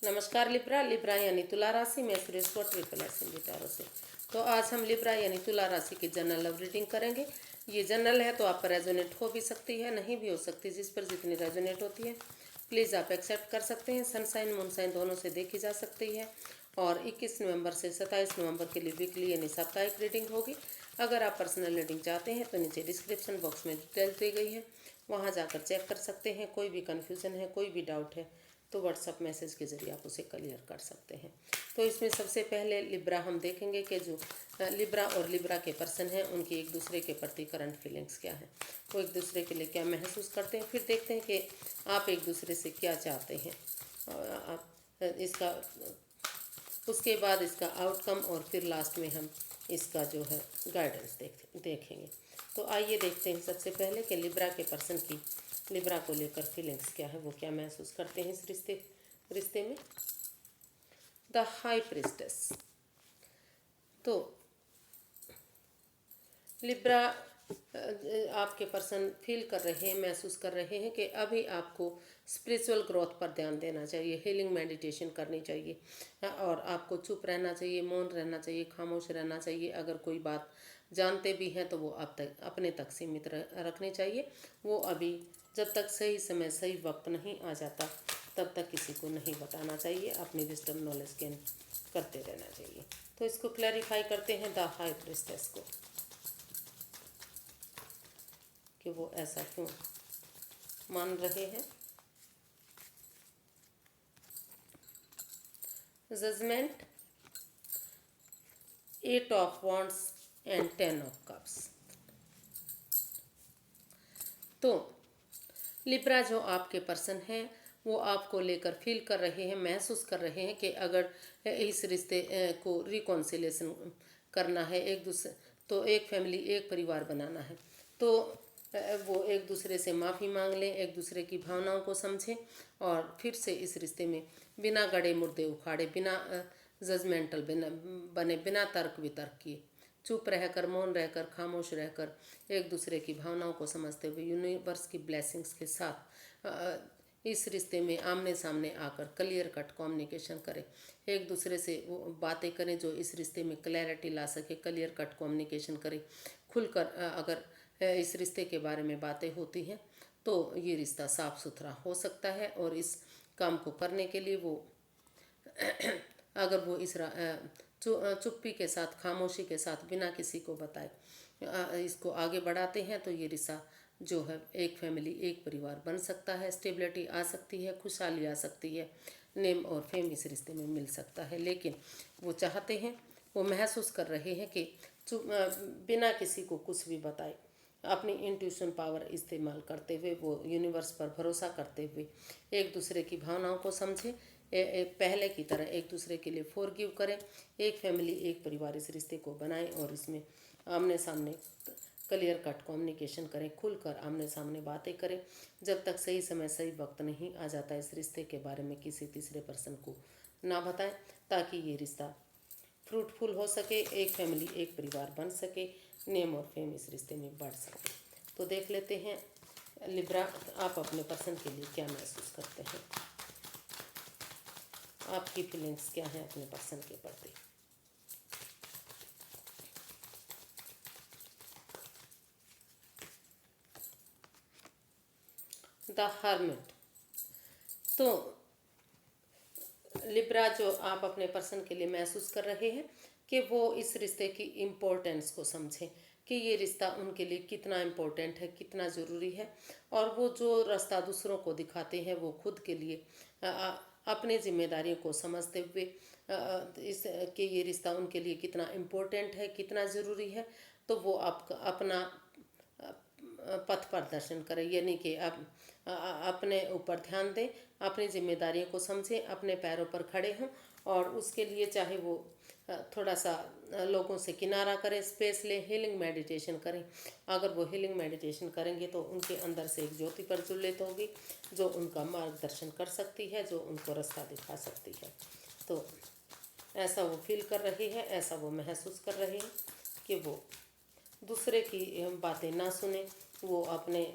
नमस्कार Libra. Libra यानी तुला राशि में सुरेश को ट्रिपल एस हिंदी टैरो से। तो आज हम लिब्रा यानी तुला राशि की जनरल लव रीडिंग करेंगे। ये जनरल है तो आप पर रेजोनेट हो भी सकती है, नहीं भी हो सकती। जिस पर जितनी रेजोनेट होती है प्लीज़ आप एक्सेप्ट कर सकते हैं। सनसाइन मूनसाइन दोनों से देखी जा सकती है। और 21 नवंबर से 27 नवंबर के लिए वीकली यानी साप्ताहिक रीडिंग होगी। अगर आप पर्सनल रीडिंग चाहते हैं तो नीचे डिस्क्रिप्शन बॉक्स में डिटेल्स दी गई है, वहाँ जाकर चेक कर सकते हैं। कोई भी कन्फ्यूज़न है, कोई भी डाउट है तो व्हाट्सअप मैसेज के ज़रिए आप उसे क्लियर कर सकते हैं। तो इसमें सबसे पहले लिब्रा हम देखेंगे कि जो लिब्रा और लिब्रा के पर्सन हैं उनकी एक दूसरे के प्रति करंट फीलिंग्स क्या है, वो एक दूसरे के लिए क्या महसूस करते हैं। फिर देखते हैं कि आप एक दूसरे से क्या चाहते हैं। आप इसका उसके बाद इसका आउटकम और फिर लास्ट में हम इसका जो है गाइडेंस देखेंगे। तो आइए देखते हैं सबसे पहले कि लिब्रा के पर्सन की लिब्रा को लेकर फीलिंग्स क्या है, वो क्या महसूस करते हैं इस रिश्ते में। The high priestess. तो लिब्रा आपके पर्सन फील कर रहे हैं, महसूस कर रहे हैं कि अभी आपको स्पिरिचुअल ग्रोथ पर ध्यान देना चाहिए, हीलिंग मेडिटेशन करनी चाहिए और आपको चुप रहना चाहिए, मौन रहना चाहिए, खामोश रहना चाहिए। अगर कोई बात जानते भी हैं तो वो आप तक अपने तक सीमित रखनी चाहिए। वो अभी जब तक सही समय सही वक्त नहीं आ जाता तब तक किसी को नहीं बताना चाहिए, अपनी विजडम नॉलेज गेन करते रहना चाहिए। तो इसको क्लैरिफाई करते हैं द हाई प्रिस्टेस को कि वो ऐसा क्यों मान रहे हैं। Judgement, 8 of wands and 10 of cups. तो लिब्रा जो आपके पर्सन हैं वो आपको लेकर फील कर रहे हैं, महसूस कर रहे हैं कि अगर इस रिश्ते को रिकॉन्सिलेशन करना है, एक दूसरे तो एक फैमिली एक परिवार बनाना है तो वो एक दूसरे से माफ़ी मांग लें, एक दूसरे की भावनाओं को समझें और फिर से इस रिश्ते में बिना गड़े मुर्दे उखाड़े, बिना जजमेंटल बने, बिना तर्क वितर्क किए, चुप रहकर, मौन रहकर, खामोश रहकर, एक दूसरे की भावनाओं को समझते हुए यूनिवर्स की ब्लेसिंग्स के साथ इस रिश्ते में आमने सामने आकर क्लियर कट कम्युनिकेशन करें। एक दूसरे से वो बातें करें जो इस रिश्ते में क्लैरिटी ला सके, क्लियर कट कम्युनिकेशन करें। खुलकर अगर इस रिश्ते के बारे में बातें होती हैं तो ये रिश्ता साफ सुथरा हो सकता है। और इस काम को करने के लिए वो अगर वो इस चुप्पी के साथ, खामोशी के साथ, बिना किसी को बताए इसको आगे बढ़ाते हैं तो ये रिश्ता जो है एक फैमिली एक परिवार बन सकता है। स्टेबिलिटी आ सकती है, खुशहाली आ सकती है, नेम और फेम इस रिश्ते में मिल सकता है। लेकिन वो चाहते हैं, वो महसूस कर रहे हैं कि बिना किसी को कुछ भी बताए, अपनी इंट्यूशन पावर इस्तेमाल करते हुए, वो यूनिवर्स पर भरोसा करते हुए एक दूसरे की भावनाओं को समझें, पहले की तरह एक दूसरे के लिए फॉरगिव करें, एक फैमिली एक परिवार इस रिश्ते को बनाएं और इसमें आमने सामने क्लियर कट कम्युनिकेशन करें, खुलकर आमने सामने बातें करें। जब तक सही समय सही वक्त नहीं आ जाता इस रिश्ते के बारे में किसी तीसरे पर्सन को ना बताएं, ताकि ये रिश्ता फ्रूटफुल हो सके, एक फैमिली एक परिवार बन सके, नेम और फेम इस रिश्ते में बढ़ सके। तो देख लेते हैं लिब्रा आप अपने पर्सन के लिए क्या महसूस करते हैं, आपकी फीलिंग्स क्या हैं अपने पर्सन के प्रति। The hermit. तो लिब्रा जो आप अपने पर्सन के लिए महसूस कर रहे हैं कि वो इस रिश्ते की इम्पोर्टेंस को समझें कि ये रिश्ता उनके लिए कितना इम्पोर्टेंट है, कितना ज़रूरी है। और वो जो रास्ता दूसरों को दिखाते हैं वो खुद के लिए अपनी जिम्मेदारियों को समझते हुए इस कि ये रिश्ता उनके लिए कितना इम्पोर्टेंट है, कितना ज़रूरी है। तो वो आपका अपना पथ प्रदर्शन करें, यानी कि आप अपने ऊपर ध्यान दें, अपनी जिम्मेदारियों को समझें, अपने पैरों पर खड़े हों और उसके लिए चाहे वो थोड़ा सा लोगों से किनारा करें, स्पेस लें, हीलिंग मेडिटेशन करें। अगर वो हीलिंग मेडिटेशन करेंगे तो उनके अंदर से एक ज्योति प्रज्वलित होगी जो उनका मार्गदर्शन कर सकती है, जो उनको रास्ता दिखा सकती है। तो ऐसा वो फील कर रही है, ऐसा वो महसूस कर रही है कि वो दूसरे की बातें ना सुने, वो अपने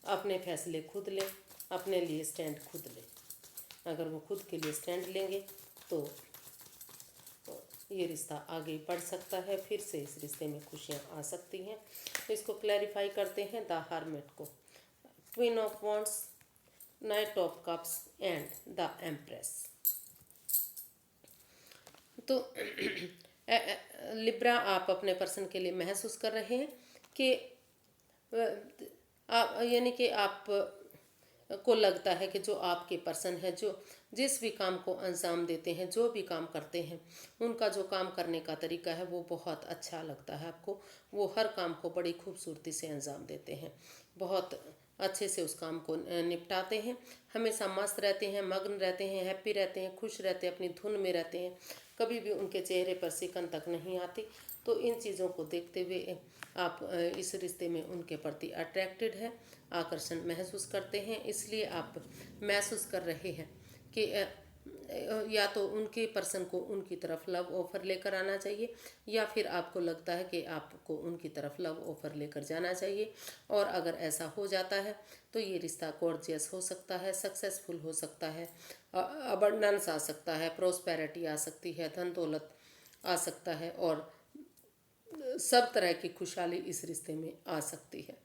अपने फैसले खुद लें, अपने लिए स्टैंड खुद लें। अगर वो खुद के लिए स्टैंड लेंगे तो ये रिश्ता आगे बढ़ सकता है, फिर से इस रिश्ते में खुशियाँ आ सकती हैं। तो इसको क्लैरिफाई करते हैं द हर्मिट को। Queen of wands, night of cups and the empress. तो लिब्रा, आप अपने पर्सन के लिए महसूस कर रहे हैं कि आप, यानी कि आप को लगता है कि जो आपके पर्सन है, जो जिस भी काम को अंजाम देते हैं, जो भी काम करते हैं, उनका जो काम करने का तरीका है वो बहुत अच्छा लगता है आपको। वो हर काम को बड़ी खूबसूरती से अंजाम देते हैं, बहुत अच्छे से उस काम को निपटाते हैं, हमेशा मस्त रहते हैं, मग्न रहते हैं, हैप्पी रहते हैं, खुश रहते हैं, अपनी धुन में रहते हैं, कभी भी उनके चेहरे पर सिकन तक नहीं आती। तो इन चीज़ों को देखते हुए आप इस रिश्ते में उनके प्रति अट्रैक्टेड है, आकर्षण महसूस करते हैं। इसलिए आप महसूस कर रहे हैं कि या तो उनके पर्सन को उनकी तरफ लव ऑफर लेकर आना चाहिए, या फिर आपको लगता है कि आपको उनकी तरफ लव ऑफर लेकर जाना चाहिए। और अगर ऐसा हो जाता है तो ये रिश्ता गॉर्जियस हो सकता है, सक्सेसफुल हो सकता है, अबंडेंस आ सकता है, प्रोस्पेरिटी आ सकती है, धन दौलत आ सकता है, और सब तरह की खुशहाली इस रिश्ते में आ सकती है।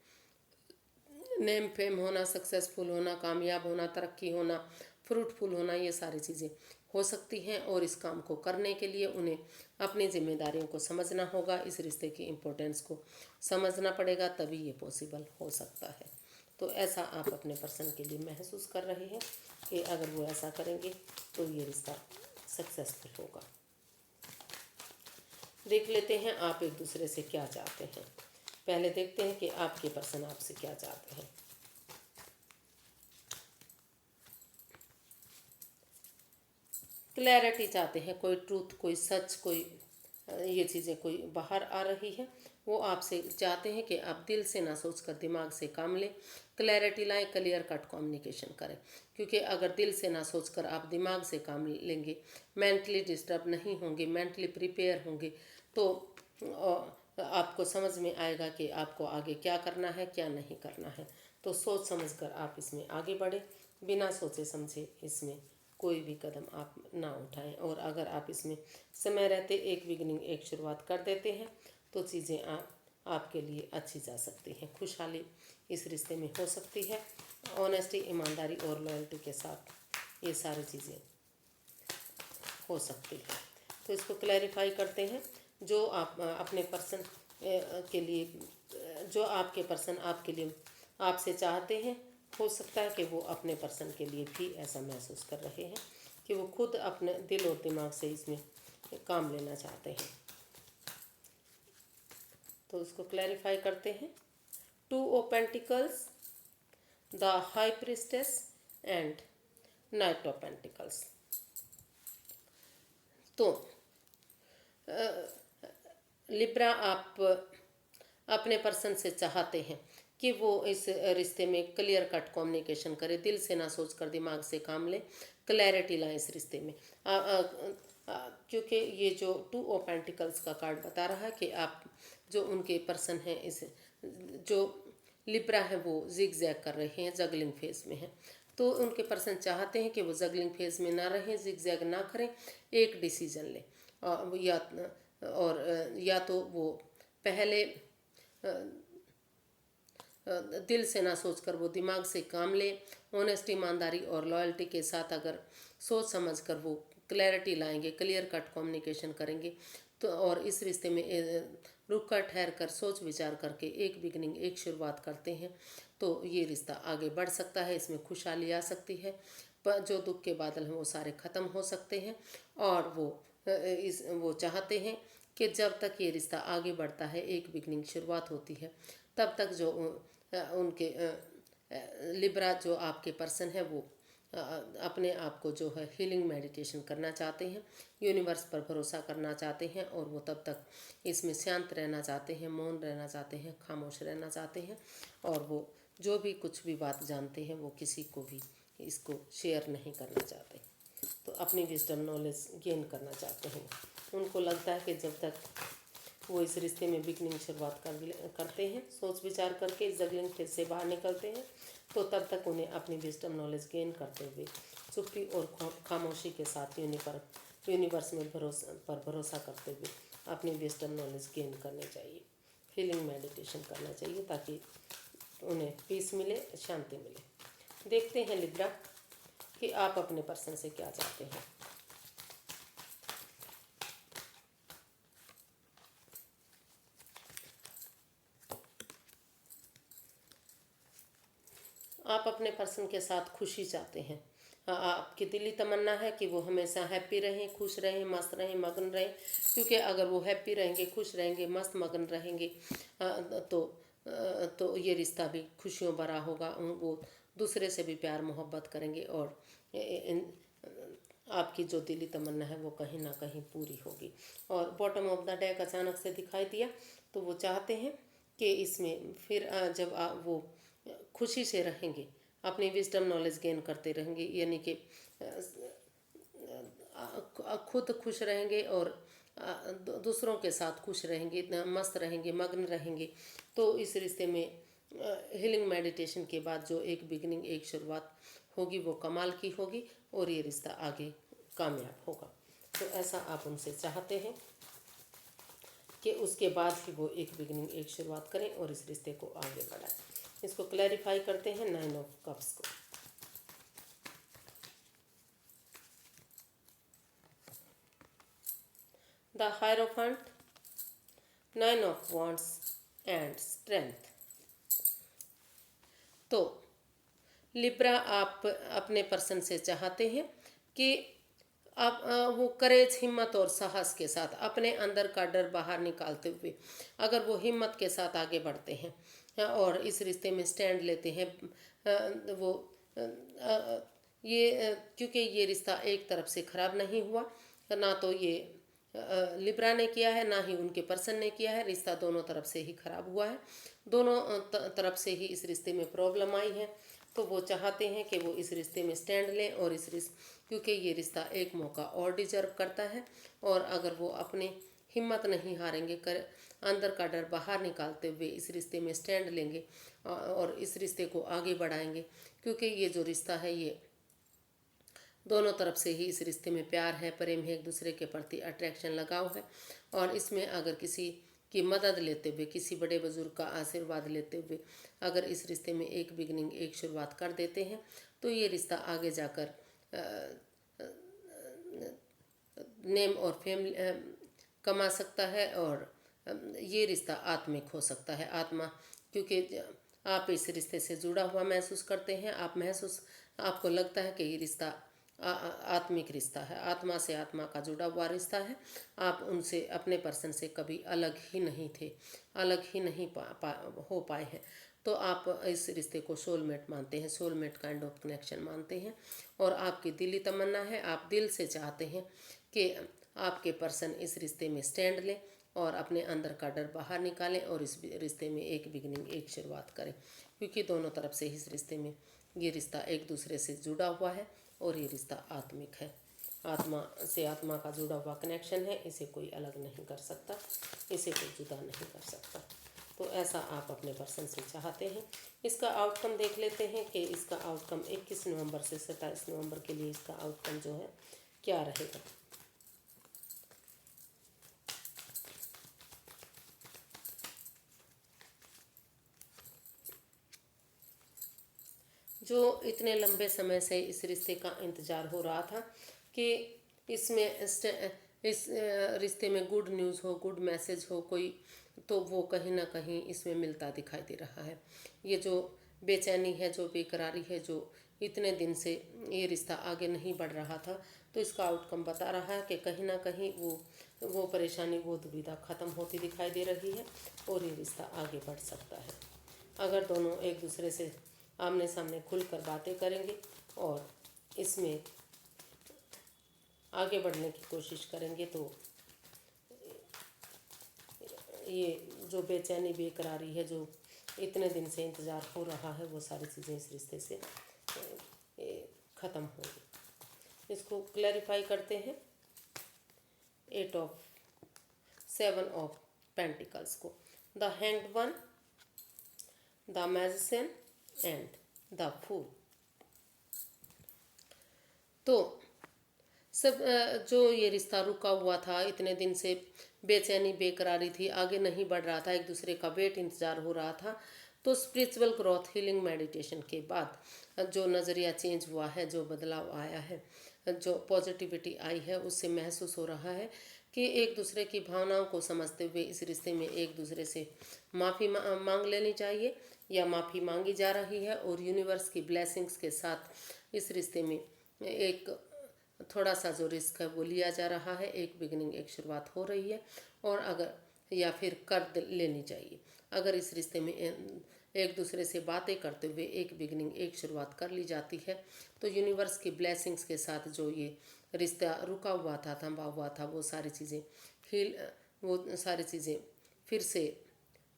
नेम फेम होना, सक्सेसफुल होना, कामयाब होना, तरक्की होना, फ्रूटफुल होना, ये सारी चीज़ें हो सकती हैं। और इस काम को करने के लिए उन्हें अपनी जिम्मेदारियों को समझना होगा, इस रिश्ते की इम्पोर्टेंस को समझना पड़ेगा, तभी ये पॉसिबल हो सकता है। तो ऐसा आप अपने पर्सन के लिए महसूस कर रहे हैं कि अगर वो ऐसा करेंगे तो ये रिश्ता सक्सेसफुल होगा। देख लेते हैं आप एक दूसरे से क्या चाहते हैं। पहले देखते हैं कि आपके पर्सन आपसे क्या चाहते हैं। क्लैरिटी चाहते हैं, कोई ट्रूथ, कोई सच, कोई ये चीज़ें कोई बाहर आ रही है। वो आपसे चाहते हैं कि आप दिल से ना सोचकर दिमाग से काम लें, क्लैरिटी लाएं, क्लियर कट कम्युनिकेशन करें। क्योंकि अगर दिल से ना सोचकर आप दिमाग से काम लेंगे, मेंटली डिस्टर्ब नहीं होंगे, मेंटली प्रिपेयर होंगे, तो आपको समझ में आएगा कि आपको आगे क्या करना है, क्या नहीं करना है। तो सोच समझकर आप इसमें आगे बढ़ें, बिना सोचे समझे इसमें कोई भी कदम आप ना उठाएं। और अगर आप इसमें समय रहते एक बिगिनिंग, एक शुरुआत कर देते हैं तो चीज़ें आपके लिए अच्छी जा सकती हैं, खुशहाली इस रिश्ते में हो सकती है। ऑनेस्टी, ईमानदारी और लॉयल्टी के साथ ये सारी चीज़ें हो सकती है। तो इसको क्लैरिफाई करते हैं। जो आप अपने पर्सन के लिए, जो आपके पर्सन आपके लिए आपसे चाहते हैं, हो सकता है कि वो अपने पर्सन के लिए भी ऐसा महसूस कर रहे हैं कि वो खुद अपने दिल और दिमाग से इसमें काम लेना चाहते हैं। तो इसको क्लैरिफाई करते हैं। 2 of pentacles, the high priestess and night of pentacles. तो लिब्रा, आप अपने पर्सन से चाहते हैं कि वो इस रिश्ते में क्लियर कट कम्युनिकेशन करे, दिल से ना सोचकर दिमाग से काम ले, क्लैरिटी लाए इस रिश्ते में। क्योंकि ये जो 2 ऑफ पेंटिकल्स का कार्ड बता रहा है कि आप जो उनके पर्सन हैं, इस जो लिब्रा है वो जिग जैग कर रहे हैं, जगलिंग फेज में है। तो उनके पर्सन चाहते हैं कि वो जगलिंग फेज में ना रहें, जिग जैग ना करें, एक डिसीजन लें। या तो वो पहले दिल से ना सोचकर वो दिमाग से काम ले, ऑनेस्ट, ईमानदारी और लॉयल्टी के साथ अगर सोच समझकर वो क्लैरिटी लाएंगे, क्लियर कट कम्युनिकेशन करेंगे, तो और इस रिश्ते में रुक कर ठहर कर सोच विचार करके एक बिगनिंग, एक शुरुआत करते हैं, तो ये रिश्ता आगे बढ़ सकता है, इसमें खुशहाली आ सकती है। पर जो दुख के बादल हैं वो सारे ख़त्म हो सकते हैं। और वो चाहते हैं कि जब तक ये रिश्ता आगे बढ़ता है, एक बिगनिंग शुरुआत होती है, तब तक जो उनके लिब्रा, जो आपके पर्सन है, वो अपने आप को जो है हीलिंग मेडिटेशन करना चाहते हैं, यूनिवर्स पर भरोसा करना चाहते हैं, और वो तब तक इसमें शांत रहना चाहते हैं, मौन रहना चाहते हैं, खामोश रहना चाहते हैं। और वो जो भी कुछ भी बात जानते हैं वो किसी को भी इसको शेयर नहीं करना चाहते, तो अपनी विजडम नॉलेज गेन करना चाहते हैं। उनको लगता है कि जब तक वो इस रिश्ते में बिगनिंग शुरुआत करते हैं, सोच विचार करके इस जगलिंग फेज से बाहर निकलते हैं, तो तब तक उन्हें अपनी विजडम नॉलेज गेन करते हुए चुप्पी और खामोशी के साथ यूनिवर्स में भरोसा करते हुए अपनी विजडम नॉलेज गेन करनी चाहिए। फीलिंग मेडिटेशन करना चाहिए ताकि उन्हें पीस मिले, शांति मिले। देखते हैं लिब्रा कि आप अपने पर्सन से क्या चाहते हैं। आप अपने पर्सन के साथ खुशी चाहते हैं। आपकी दिली तमन्ना है कि वो हमेशा हैप्पी रहें, खुश रहें, मस्त रहें, मगन रहें। क्योंकि अगर वो हैप्पी रहेंगे, खुश रहेंगे, मस्त मगन रहेंगे तो ये रिश्ता भी खुशियों भरा होगा। वो दूसरे से भी प्यार मोहब्बत करेंगे और आपकी जो दिली तमन्ना है वो कहीं ना कहीं पूरी होगी। और बॉटम ऑफ द डेक अचानक से दिखाई दिया तो वो चाहते हैं कि इसमें फिर जब वो खुशी से रहेंगे, अपनी विजडम नॉलेज गेन करते रहेंगे, यानी कि खुद खुश रहेंगे और दूसरों के साथ खुश रहेंगे, मस्त रहेंगे, मग्न रहेंगे, तो इस रिश्ते में हीलिंग मेडिटेशन के बाद जो एक बिगनिंग, एक शुरुआत होगी वो कमाल की होगी और ये रिश्ता आगे कामयाब होगा। तो ऐसा आप उनसे चाहते हैं कि उसके बाद ही वो एक बिगनिंग, एक शुरुआत करें और इस रिश्ते को आगे बढ़ाएं। इसको क्लैरिफाई करते हैं 9 ऑफ कप्स को। The hierophant, 9 of wands and strength. तो लिब्रा आप अपने पर्सन से चाहते हैं कि आप वो करेज, हिम्मत और साहस के साथ अपने अंदर का डर बाहर निकालते हुए अगर वो हिम्मत के साथ आगे बढ़ते हैं और इस रिश्ते में स्टैंड लेते हैं, वो ये क्योंकि ये रिश्ता एक तरफ से खराब नहीं हुआ, ना तो ये लिब्रा ने किया है ना ही उनके पर्सन ने किया है। रिश्ता दोनों तरफ से ही खराब हुआ है, दोनों तरफ से ही इस रिश्ते में प्रॉब्लम आई है। तो वो चाहते हैं कि वो इस रिश्ते में स्टैंड लें और क्योंकि ये रिश्ता एक मौका और डिजर्व करता है। और अगर वो अपने हिम्मत नहीं हारेंगे, अंदर का डर बाहर निकालते हुए इस रिश्ते में स्टैंड लेंगे और इस रिश्ते को आगे बढ़ाएंगे, क्योंकि ये जो रिश्ता है ये दोनों तरफ से ही इस रिश्ते में प्यार है, प्रेम है, एक दूसरे के प्रति अट्रैक्शन, लगाव है। और इसमें अगर किसी की मदद लेते हुए, किसी बड़े बुजुर्ग का आशीर्वाद लेते हुए अगर इस रिश्ते में एक बिगनिंग, एक शुरुआत कर देते हैं तो ये रिश्ता आगे जाकर नेम और फेम कमा सकता है और ये रिश्ता आत्मिक हो सकता है। आत्मा, क्योंकि आप इस रिश्ते से जुड़ा हुआ महसूस करते हैं, आपको लगता है कि ये रिश्ता आत्मिक रिश्ता है, आत्मा से आत्मा का जुड़ा हुआ रिश्ता है। आप उनसे, अपने पर्सन से कभी अलग ही नहीं थे, अलग ही नहीं हो पाए हैं। तो आप इस रिश्ते को सोलमेट मानते हैं, सोलमेट काइंड ऑफ कनेक्शन मानते हैं। और आपकी दिली तमन्ना है, आप दिल से चाहते हैं कि आपके पर्सन इस रिश्ते में स्टैंड लें और अपने अंदर का डर बाहर निकालें और इस रिश्ते में एक बिगनिंग, एक शुरुआत करें, क्योंकि दोनों तरफ से इस रिश्ते में ये रिश्ता एक दूसरे से जुड़ा हुआ है और ये रिश्ता आत्मिक है, आत्मा से आत्मा का जुड़ा हुआ कनेक्शन है। इसे कोई अलग नहीं कर सकता, इसे कोई जुदा नहीं कर सकता। तो ऐसा आप अपने पर्सन से चाहते हैं। इसका आउटकम देख लेते हैं कि इसका आउटकम 21 नवंबर से 27 नवंबर के लिए इसका आउटकम जो है क्या रहेगा। जो इतने लंबे समय से इस रिश्ते का इंतज़ार हो रहा था कि इस रिश्ते में गुड न्यूज़ हो, गुड मैसेज हो कोई, तो वो कहीं ना कहीं इसमें मिलता दिखाई दे रहा है। ये जो बेचैनी है, जो बेकरारी है, जो इतने दिन से ये रिश्ता आगे नहीं बढ़ रहा था, तो इसका आउटकम बता रहा है कि कहीं ना कहीं वो परेशानी, वो दुविधा ख़त्म होती दिखाई दे रही है और ये रिश्ता आगे बढ़ सकता है अगर दोनों एक दूसरे से आमने सामने खुलकर बातें करेंगे और इसमें आगे बढ़ने की कोशिश करेंगे। तो ये जो बेचैनी, बेकरारी है, जो इतने दिन से इंतज़ार हो रहा है, वो सारी चीज़ें इस रिश्ते से ख़त्म होंगी। इसको क्लैरिफाई करते हैं 7 ऑफ पेंटिकल्स को। The hanged one, the magician and the fool. तो सब जो ये रिश्ता रुका हुआ था, इतने दिन से बेचैनी बेकरारी थी, आगे नहीं बढ़ रहा था, एक दूसरे का वेट इंतज़ार हो रहा था। तो स्पिरिचुअल ग्रोथ हीलिंग मेडिटेशन के बाद जो नज़रिया चेंज हुआ है, जो बदलाव आया है, जो पॉजिटिविटी आई है, उससे महसूस हो रहा है कि एक दूसरे की भावनाओं को समझते हुए इस रिश्ते में एक दूसरे से माफ़ी मांग लेनी चाहिए, या माफ़ी मांगी जा रही है। और यूनिवर्स की ब्लेसिंग्स के साथ इस रिश्ते में एक थोड़ा सा जो रिस्क है वो लिया जा रहा है, एक बिगनिंग, एक शुरुआत हो रही है। और अगर या फिर लेनी चाहिए। अगर इस रिश्ते में एक दूसरे से बातें करते हुए एक बिगनिंग, एक शुरुआत कर ली जाती है, तो यूनिवर्स की ब्लेसिंग्स के साथ जो ये रिश्ता रुका हुआ था, थमा हुआ था, वो सारी चीज़ें हील वो सारी चीज़ें फिर से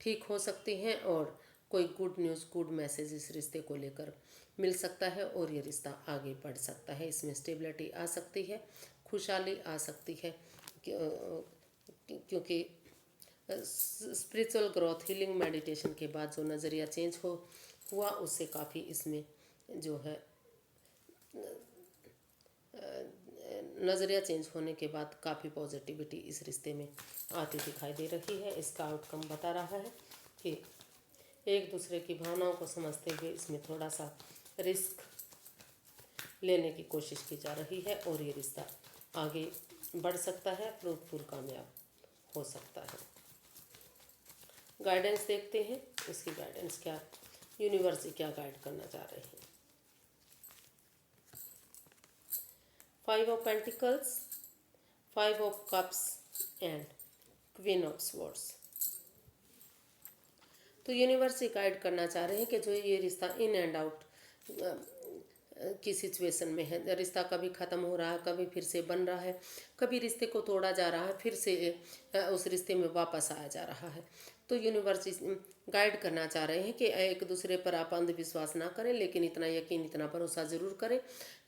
ठीक हो सकती हैं। और कोई गुड न्यूज़, गुड मैसेज इस रिश्ते को लेकर मिल सकता है और ये रिश्ता आगे बढ़ सकता है। इसमें स्टेबिलिटी आ सकती है, खुशहाली आ सकती है, क्योंकि स्पिरिचुअल ग्रोथ हीलिंग मेडिटेशन के बाद जो नज़रिया चेंज हुआ, उससे काफ़ी इसमें जो है नज़रिया चेंज होने के बाद काफ़ी पॉजिटिविटी इस रिश्ते में आती दिखाई दे रही है। इसका आउटकम बता रहा है कि एक दूसरे की भावनाओं को समझते हुए इसमें थोड़ा सा रिस्क लेने की कोशिश की जा रही है और ये रिश्ता आगे बढ़ सकता है, फ्रूटफुल, कामयाब हो सकता है। गाइडेंस देखते हैं, इसकी गाइडेंस क्या, यूनिवर्स से क्या गाइड करना चाह रहे हैं। 5 of pentacles, 5 of cups and queen of swords. तो यूनिवर्स से गाइड करना चाह रहे हैं कि जो ये रिश्ता इन एंड आउट की सिचुएशन में है, रिश्ता कभी ख़त्म हो रहा है, कभी फिर से बन रहा है, कभी रिश्ते को तोड़ा जा रहा है, फिर से उस रिश्ते में वापस आया जा रहा है। तो यूनिवर्स गाइड करना चाह रहे हैं कि एक दूसरे पर आप अंधविश्वास ना करें, लेकिन इतना यकीन, इतना भरोसा ज़रूर करें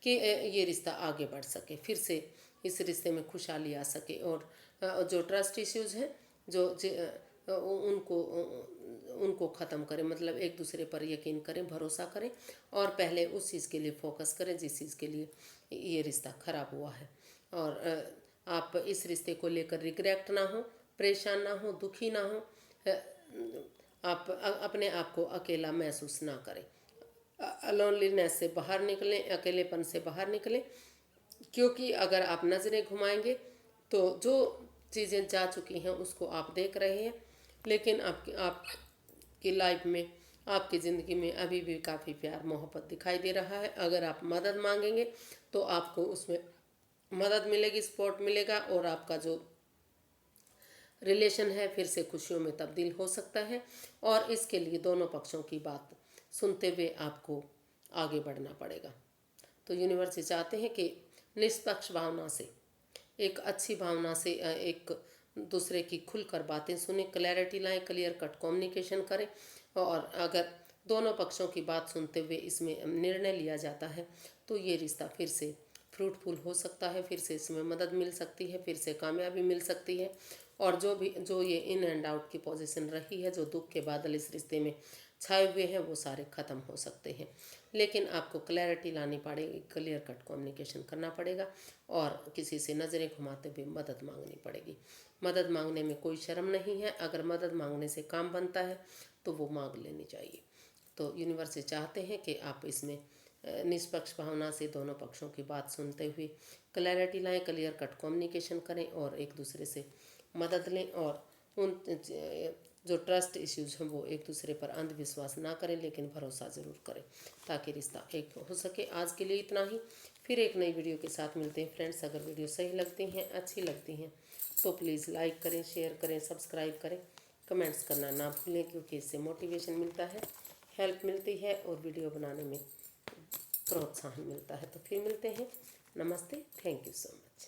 कि ये रिश्ता आगे बढ़ सके, फिर से इस रिश्ते में खुशहाली आ सके। और जो ट्रस्ट इश्यूज़ हैं, जो उनको उनको ख़त्म करें, मतलब एक दूसरे पर यकीन करें, भरोसा करें, और पहले उस चीज़ के लिए फोकस करें जिस चीज़ के लिए ये रिश्ता ख़राब हुआ है। और आप इस रिश्ते को लेकर रिग्रेट ना हो, परेशान ना हो, दुखी ना हो, आप अपने आप को अकेला महसूस ना करें, लोनलीनेस से बाहर निकलें, अकेलेपन से बाहर निकलें। क्योंकि अगर आप नज़रें घुमाएंगे तो जो चीज़ें जा चुकी हैं उसको आप देख रहे हैं, लेकिन आपकी लाइफ में, आपकी ज़िंदगी में अभी भी काफ़ी प्यार, मोहब्बत दिखाई दे रहा है। अगर आप मदद मांगेंगे तो आपको उसमें मदद मिलेगी, सपोर्ट मिलेगा, और आपका जो रिलेशन है फिर से खुशियों में तब्दील हो सकता है। और इसके लिए दोनों पक्षों की बात सुनते हुए आपको आगे बढ़ना पड़ेगा। तो यूनिवर्स चाहते हैं कि निष्पक्ष भावना से, एक अच्छी भावना से एक दूसरे की खुलकर बातें सुने, क्लैरिटी लाएं, क्लियर कट कम्युनिकेशन करें। और अगर दोनों पक्षों की बात सुनते हुए इसमें निर्णय लिया जाता है तो ये रिश्ता फिर से फ्रूटफुल हो सकता है, फिर से इसमें मदद मिल सकती है, फिर से कामयाबी मिल सकती है। और जो ये इन एंड आउट की पोजीशन रही है, जो दुख के बादल इस रिश्ते में छाए हुए हैं, वो सारे ख़त्म हो सकते हैं। लेकिन आपको क्लैरिटी लानी पड़ेगी, क्लियर कट कम्युनिकेशन करना पड़ेगा, और किसी से नज़रें घुमाते हुए मदद मांगनी पड़ेगी। मदद मांगने में कोई शर्म नहीं है, अगर मदद मांगने से काम बनता है तो वो मांग लेनी चाहिए। तो यूनिवर्स से चाहते हैं कि आप इसमें निष्पक्ष भावना से दोनों पक्षों की बात सुनते हुए क्लैरिटी लाएं, क्लियर कट कम्युनिकेशन करें, और एक दूसरे से मदद लें। और उन जो ट्रस्ट इश्यूज हैं वो एक दूसरे पर अंधविश्वास ना करें, लेकिन भरोसा ज़रूर करें, ताकि रिश्ता एक हो सके। आज के लिए इतना ही, फिर एक नई वीडियो के साथ मिलते हैं फ्रेंड्स। अगर वीडियो सही लगती हैं, अच्छी लगती हैं, तो प्लीज़ लाइक करें, शेयर करें, सब्सक्राइब करें, कमेंट्स करना ना भूलें, क्योंकि इससे मोटिवेशन मिलता है, हेल्प मिलती है, और वीडियो बनाने में प्रोत्साहन मिलता है। तो फिर मिलते हैं, नमस्ते, थैंक यू सो मच।